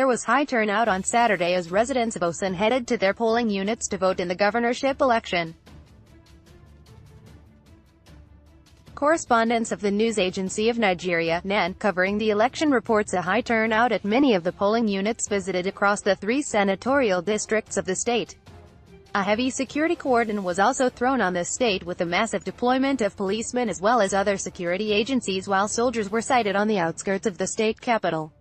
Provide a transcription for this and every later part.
There was high turnout on Saturday as residents of Osun headed to their polling units to vote in the governorship election. Correspondents of the news agency of Nigeria, NAN, covering the election reports a high turnout at many of the polling units visited across the 3 senatorial districts of the state. A heavy security cordon was also thrown on the state with a massive deployment of policemen as well as other security agencies, while soldiers were sighted on the outskirts of the state capital.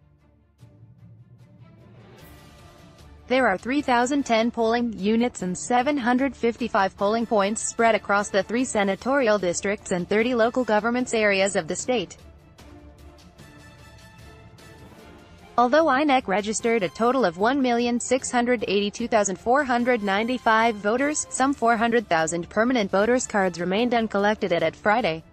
There are 3,010 polling units and 755 polling points spread across the 3 senatorial districts and 30 local governments areas of the state. Although INEC registered a total of 1,682,495 voters, some 400,000 permanent voters' cards remained uncollected at Friday.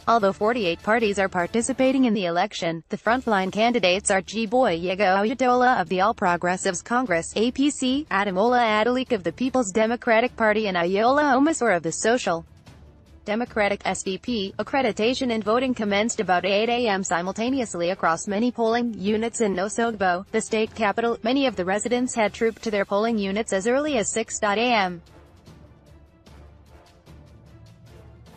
Although 48 parties are participating in the election, the frontline candidates are Jiboy Yega Oyetola of the All Progressives Congress (APC), Ademola Adeleke of the People's Democratic Party and Ayola Omasor of the Social Democratic (SDP). Accreditation and voting commenced about 8 a.m. simultaneously across many polling units in Osogbo, the state capital. Many of the residents had trooped to their polling units as early as 6 a.m.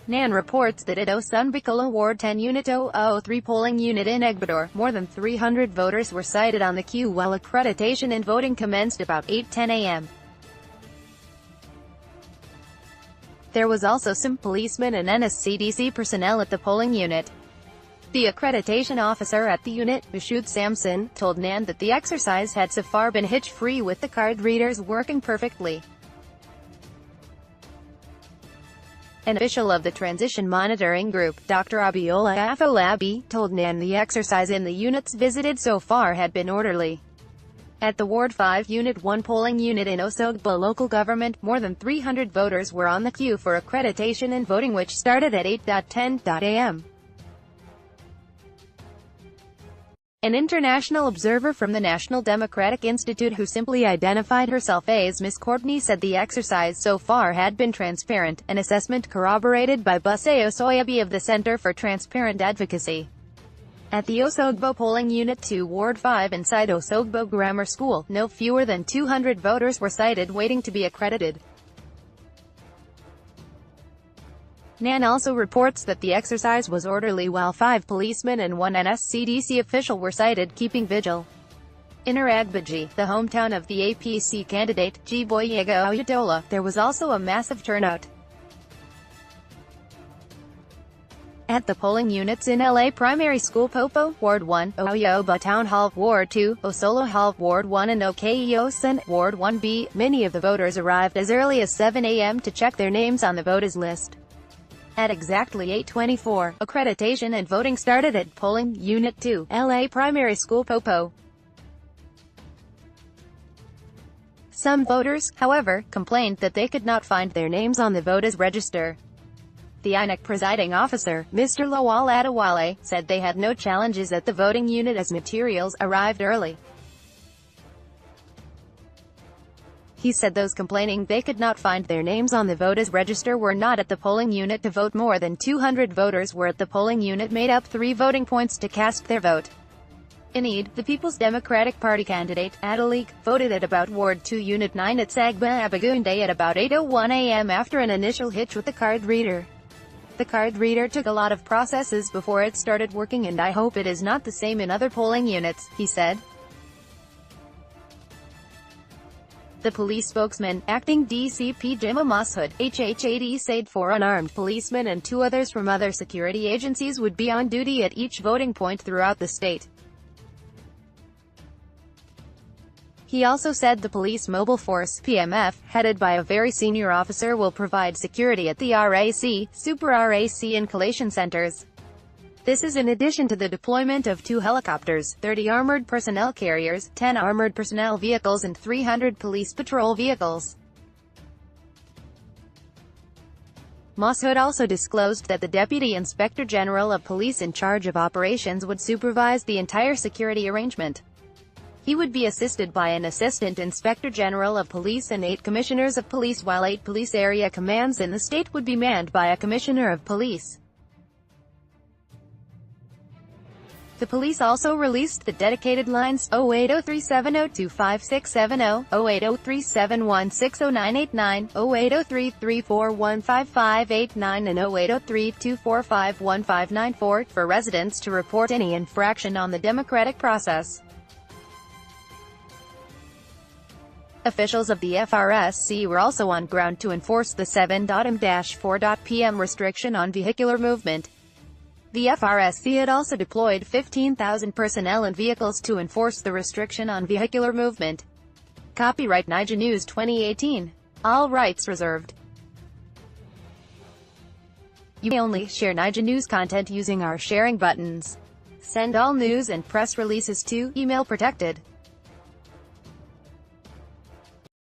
NAN reports that at Osun Bicolo Ward 10 Unit 003 polling unit in Egbador, more than 300 voters were sighted on the queue while accreditation and voting commenced about 8:10 a.m. There was also some policemen and NSCDC personnel at the polling unit. The accreditation officer at the unit, Mashoud Samson, told NAN that the exercise had so far been hitch-free with the card readers working perfectly. An official of the Transition Monitoring Group, Dr. Abiola Afolabi, told NAN the exercise in the units visited so far had been orderly. At the Ward 5 Unit 1 polling unit in Osogbo local government, more than 300 voters were on the queue for accreditation and voting, which started at 8:10 a.m. An international observer from the National Democratic Institute who simply identified herself as Ms. Courtney said the exercise so far had been transparent, an assessment corroborated by Buseo Soyabi of the Center for Transparent Advocacy. At the Osogbo polling unit 2 Ward 5 inside Osogbo Grammar School, no fewer than 200 voters were sighted waiting to be accredited. NAN also reports that the exercise was orderly while 5 policemen and 1 NSCDC official were sighted keeping vigil. In Aragbaji, the hometown of the APC candidate, Jiboy Yega Oyetola, there was also a massive turnout. At the polling units in LA Primary School Popo, Ward 1, Oyoba Town Hall, Ward 2, Osolo Hall, Ward 1 and Okeiosun, Ward 1B, many of the voters arrived as early as 7 a.m. to check their names on the voters list. At exactly 8:24, accreditation and voting started at polling unit 2, LA Primary School Popo. Some voters, however, complained that they could not find their names on the voters register. The INEC presiding officer, Mr. Lawal Adewale, said they had no challenges at the voting unit as materials arrived early. He said those complaining they could not find their names on the voters register were not at the polling unit to vote. More than 200 voters were at the polling unit, made up 3 voting points to cast their vote. In Eid, the People's Democratic Party candidate, Adeleke, voted at about Ward 2 Unit 9 at Sagba Abagunde at about 8:01 a.m. after an initial hitch with the card reader. The card reader took a lot of processes before it started working, and I hope it is not the same in other polling units, he said. The police spokesman, acting DCP Jima Mashood, HHAD said 4 unarmed policemen and 2 others from other security agencies would be on duty at each voting point throughout the state. He also said the Police Mobile Force, PMF, headed by a very senior officer, will provide security at the RAC, Super RAC and collation centers. This is in addition to the deployment of 2 helicopters, 30 armored personnel carriers, 10 armored personnel vehicles and 300 police patrol vehicles. Mashood also disclosed that the Deputy Inspector General of Police in charge of operations would supervise the entire security arrangement. He would be assisted by an Assistant Inspector General of Police and 8 Commissioners of Police, while 8 police area commands in the state would be manned by a Commissioner of Police. The police also released the dedicated lines 08037025670, 08037160989, 08033415589 and 08032451594 for residents to report any infraction on the democratic process. Officials of the FRSC were also on ground to enforce the 7:00 p.m. restriction on vehicular movement. The FRSC had also deployed 15,000 personnel and vehicles to enforce the restriction on vehicular movement. Copyright Niger News 2018. All rights reserved. You may only share Niger News content using our sharing buttons. Send all news and press releases to email protected.